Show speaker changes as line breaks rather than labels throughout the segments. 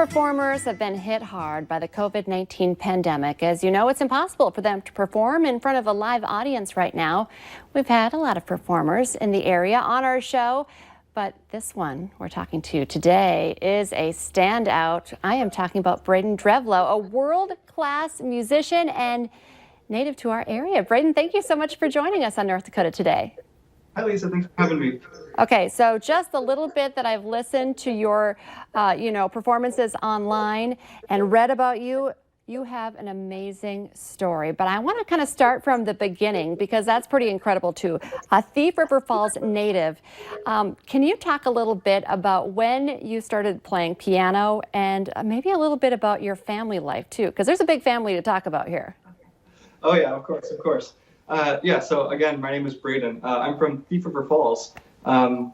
performers have been hit hard by the COVID-19 pandemic. As you know, it's impossible for them to perform in front of a live audience right now. We've had a lot of performers in the area on our show, but this one we're talking to today is a standout. I am talking about Brayden Drevlow, a world-class musician and native to our area. Brayden, thank you so much for joining us on North Dakota Today.
Hi, Lisa. Thanks for having me.
Okay, so just a little bit that I've listened to your, performances online and read about you. You have an amazing story, but I want to kind of start from the beginning because that's pretty incredible too. A Thief River Falls native. Can you talk a little bit about when you started playing piano and maybe a little bit about your family life too? Because there's a big family to talk about here.
Oh yeah, of course. So again, my name is Brayden. I'm from Thief River Falls, and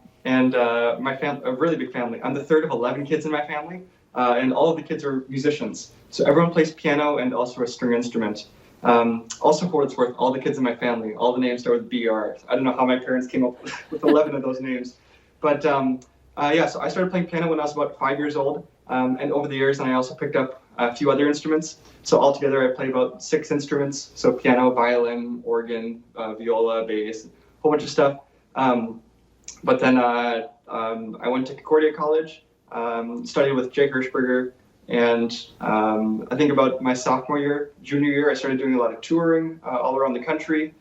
my family, a really big family. I'm the third of 11 kids in my family, and all of the kids are musicians. So everyone plays piano and also a string instrument. Also, for what it's worth, all the kids in my family, all the names start with BR. I don't know how my parents came up with 11 of those names, but so I started playing piano when I was about 5 years old, and over the years, I also picked up a few other instruments. So altogether, I play about 6 instruments. So piano, violin, organ, viola, bass, a whole bunch of stuff. But then I went to Concordia College, studied with Jay Hirschberger, and I think about my junior year, I started doing a lot of touring all around the country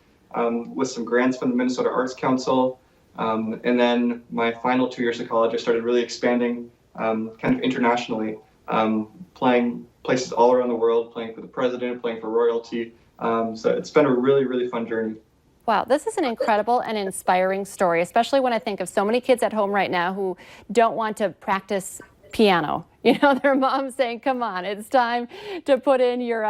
with some grants from the Minnesota Arts Council. And then my final 2 years of college, I started really expanding kind of internationally, playing places all around the world, playing for the president, playing for royalty. So it's been a really, really fun journey.
Wow, this is an incredible and inspiring story, especially when I think of so many kids at home right now who don't want to practice piano. You know, their mom's saying, come on, it's time to put in your,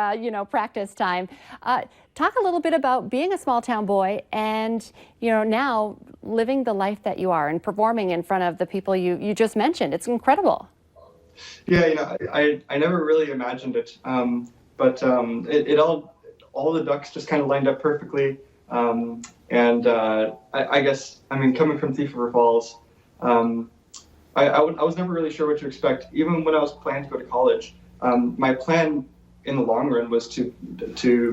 practice time. Talk a little bit about being a small town boy and, now living the life that you are and performing in front of the people you just mentioned. It's incredible.
Yeah, I never really imagined it, but it all the ducks just kind of lined up perfectly. I guess, coming from Thief River Falls, I was never really sure what to expect. Even when I was planning to go to college, my plan in the long run was to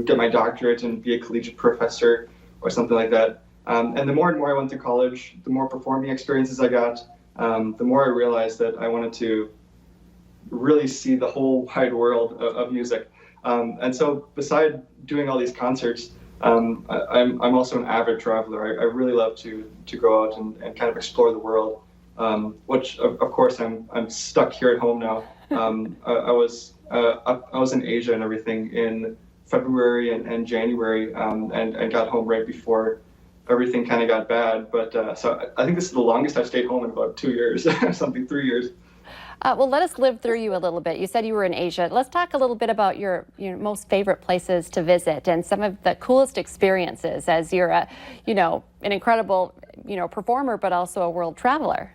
get my doctorate and be a collegiate professor or something like that. And the more and more I went through college, the more performing experiences I got, the more I realized that I wanted to really see the whole wide world of music. And so beside doing all these concerts, I'm also an avid traveler. I really love to go out and kind of explore the world, which of course I'm stuck here at home now. I was in Asia and everything in February and January, and got home right before everything kind of got bad. But so I think this is the longest I've stayed home in about 2 years, 3 years.
Well, let us live through you a little bit. You said you were in Asia. Let's talk a little bit about your most favorite places to visit and some of the coolest experiences as you're an incredible, performer, but also a world traveler.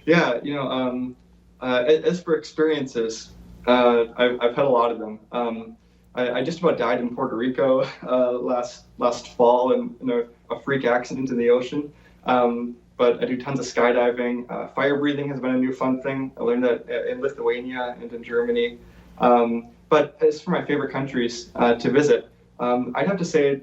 Yeah, as for experiences, I've had a lot of them. I just about died in Puerto Rico last fall in a freak accident in the ocean. But I do tons of skydiving. Fire breathing has been a new fun thing. I learned that in Lithuania and in Germany. But as for my favorite countries to visit, I'd have to say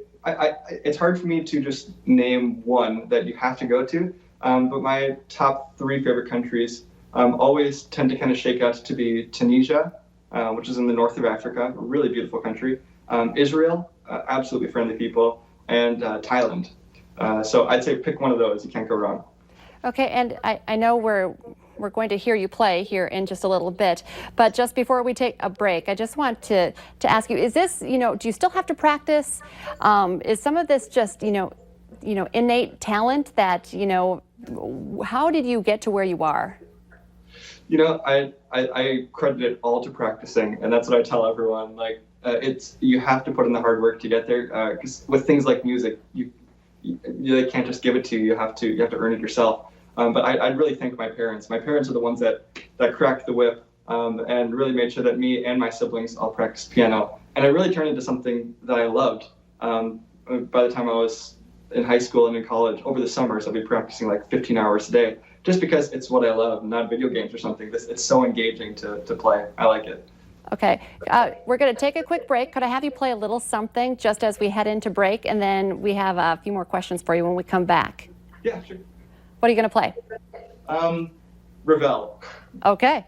it's hard for me to just name one that you have to go to. But my top 3 favorite countries always tend to kind of shake out to be Tunisia, which is in the north of Africa, a really beautiful country. Israel, absolutely friendly people, and Thailand. So I'd say pick one of those. You can't go wrong.
Okay, and I know we're going to hear you play here in just a little bit, but just before we take a break, I just want to ask you: is this, do you still have to practice? Is some of this just, innate talent that, how did you get to where you are?
I credit it all to practicing, and that's what I tell everyone. Like, you have to put in the hard work to get there. Because with things like music, they can't just give it to you. You have to earn it yourself. But I'd really thank my parents. My parents are the ones that cracked the whip and really made sure that me and my siblings all practiced piano. And it really turned into something that I loved. By the time I was in high school and in college, over the summers, I'll be practicing like 15 hours a day, just because it's what I love, not video games or something. It's so engaging to play. I like it.
Okay, we're going to take a quick break. Could I have you play a little something just as we head into break, and then we have a few more questions for you when we come back.
Yeah, sure.
What are you going to play?
Revel.
Okay.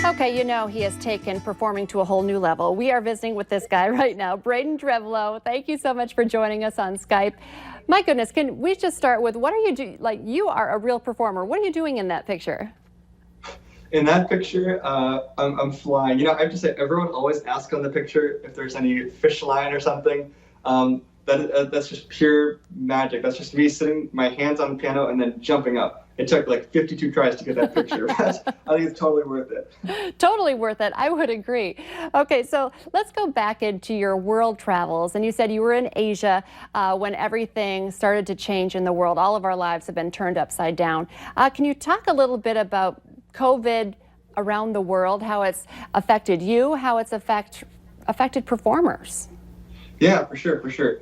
Okay, you know he has taken performing to a whole new level. We are visiting with this guy right now, Brayden Drevlow. Thank you so much for joining us on Skype. My goodness, can we just start with what are you doing? Like, you are a real performer. What are you doing in that picture?
In that picture, I'm flying. You know, I have to say, everyone always asks on the picture if there's any fish line or something. That's just pure magic. That's just me sitting, my hands on the piano, and then jumping up. It took like 52 tries to get that picture. I think it's totally worth it.
Totally worth it. I would agree. Okay, so let's go back into your world travels. And you said you were in Asia when everything started to change in the world. All of our lives have been turned upside down. Can you talk a little bit about COVID around the world, how it's affected you, how it's affected performers?
Yeah, for sure, for sure.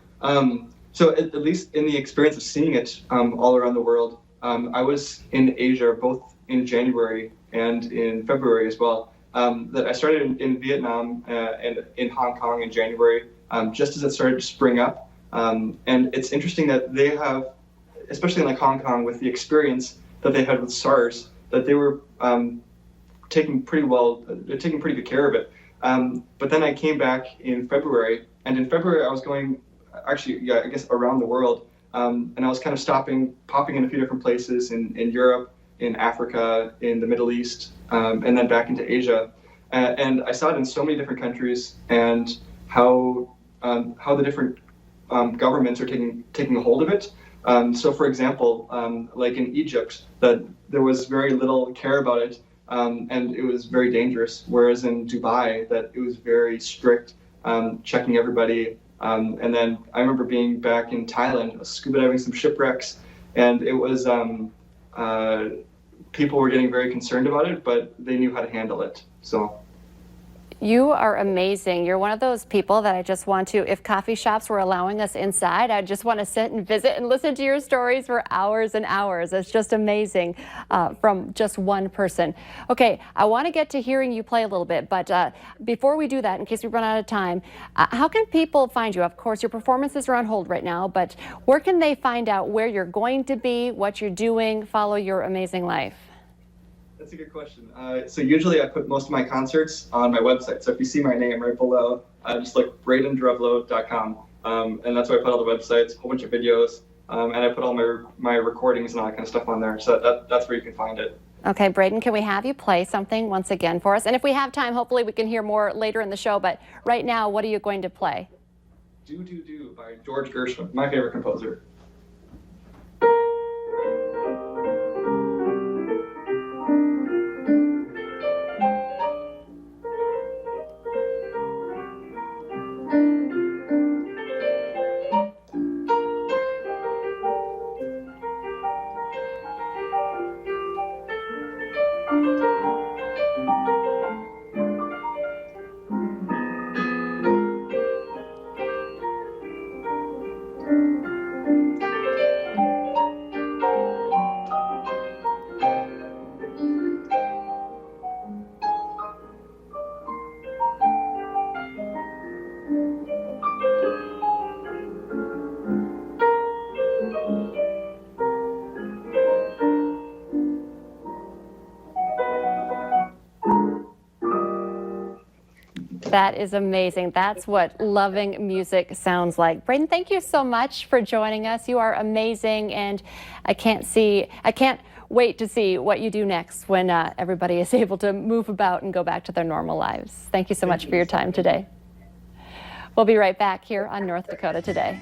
So at least in the experience of seeing it all around the world, I was in Asia both in January and in February as well. That I started in Vietnam and in Hong Kong in January, just as it started to spring up. And it's interesting that they have, especially in like Hong Kong, with the experience that they had with SARS, that they were taking pretty good care of it. But then I came back in February, and in February I was going, actually, yeah, I guess around the world. And I was kind of popping in a few different places in Europe, in Africa, in the Middle East, and then back into Asia. And I saw it in so many different countries, and how the different governments are taking a hold of it. So, for example, like in Egypt, that there was very little care about it, and it was very dangerous. Whereas in Dubai, that it was very strict, checking everybody. And then I remember being back in Thailand, scuba diving some shipwrecks, and it was people were getting very concerned about it, but they knew how to handle it. So.
You are amazing. You're one of those people that I just want to, if coffee shops were allowing us inside, I just want to sit and visit and listen to your stories for hours and hours. It's just amazing from just one person. Okay, I want to get to hearing you play a little bit, but before we do that, in case we run out of time, how can people find you? Of course, your performances are on hold right now, but where can they find out where you're going to be, what you're doing, follow your amazing life?
That's a good question. So usually I put most of my concerts on my website. So if you see my name right below, just look braydendrevlow.com. And that's where I put all the websites, a whole bunch of videos, and I put all my recordings and all that kind of stuff on there. So that's where you can find it. Okay,
Brayden, can we have you play something once again for us? And if we have time, hopefully we can hear more later in the show. But right now, what are you going to play?
Do, Do, Do by George Gershwin, my favorite composer.
That is amazing. That's what loving music sounds like. Brayden, thank you so much for joining us. You are amazing, and I can't wait to see what you do next when everybody is able to move about and go back to their normal lives. Thank you so much for your time today. We'll be right back here on North Dakota Today.